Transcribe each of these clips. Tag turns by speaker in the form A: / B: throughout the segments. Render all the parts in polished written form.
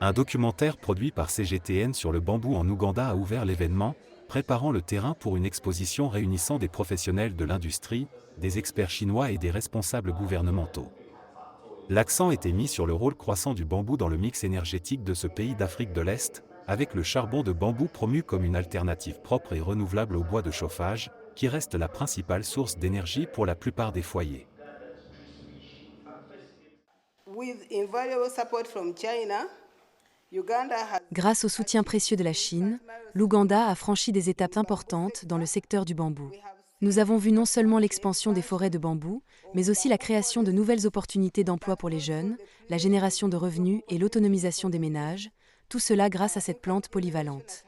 A: Un documentaire produit par CGTN sur le bambou en Ouganda a ouvert l'événement, préparant le terrain pour une exposition réunissant des professionnels de l'industrie, des experts chinois et des responsables gouvernementaux. L'accent était mis sur le rôle croissant du bambou dans le mix énergétique de ce pays d'Afrique de l'Est, avec le charbon de bambou promu comme une alternative propre et renouvelable au bois de chauffage, qui reste la principale source d'énergie pour la plupart des foyers.
B: Grâce au soutien précieux de la Chine, l'Ouganda a franchi des étapes importantes dans le secteur du bambou. Nous avons vu non seulement l'expansion des forêts de bambou, mais aussi la création de nouvelles opportunités d'emploi pour les jeunes, la génération de revenus et l'autonomisation des ménages, tout cela grâce à cette plante polyvalente.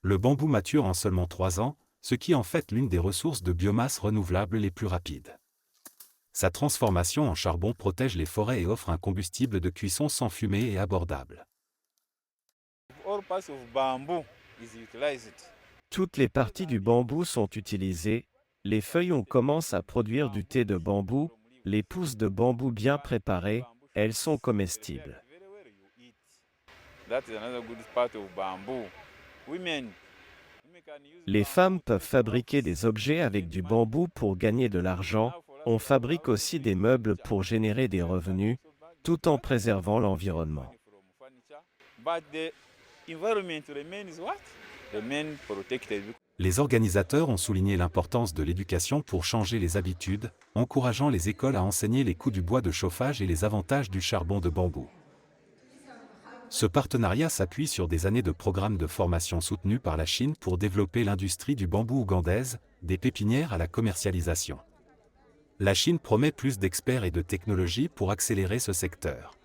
A: Le bambou mature en seulement 3 ans, ce qui en fait l'une des ressources de biomasse renouvelables les plus rapides. Sa transformation en charbon protège les forêts et offre un combustible de cuisson sans fumée et abordable.
C: Toutes les parties du bambou sont utilisées, les feuilles on commence à produire du thé de bambou, les pousses de bambou bien préparées, elles sont comestibles. Les femmes peuvent fabriquer des objets avec du bambou pour gagner de l'argent, on fabrique aussi des meubles pour générer des revenus, tout en préservant l'environnement.
A: Les organisateurs ont souligné l'importance de l'éducation pour changer les habitudes, encourageant les écoles à enseigner les coûts du bois de chauffage et les avantages du charbon de bambou. Ce partenariat s'appuie sur des années de programmes de formation soutenus par la Chine pour développer l'industrie du bambou ougandaise, des pépinières à la commercialisation. La Chine promet plus d'experts et de technologies pour accélérer ce secteur.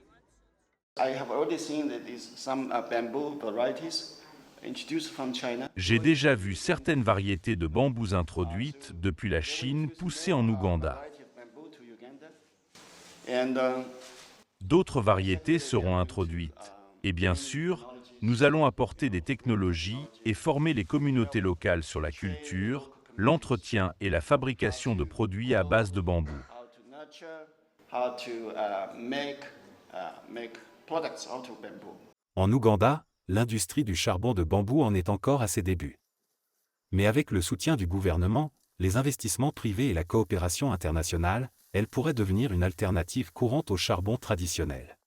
D: J'ai déjà vu certaines variétés de bambous introduites depuis la Chine poussées en Ouganda. D'autres variétés seront introduites. Et bien sûr, nous allons apporter des technologies et former les communautés locales sur la culture, l'entretien et la fabrication de produits à base de bambou.
A: En Ouganda, l'industrie du charbon de bambou en est encore à ses débuts. Mais avec le soutien du gouvernement, les investissements privés et la coopération internationale, elle pourrait devenir une alternative courante au charbon traditionnel.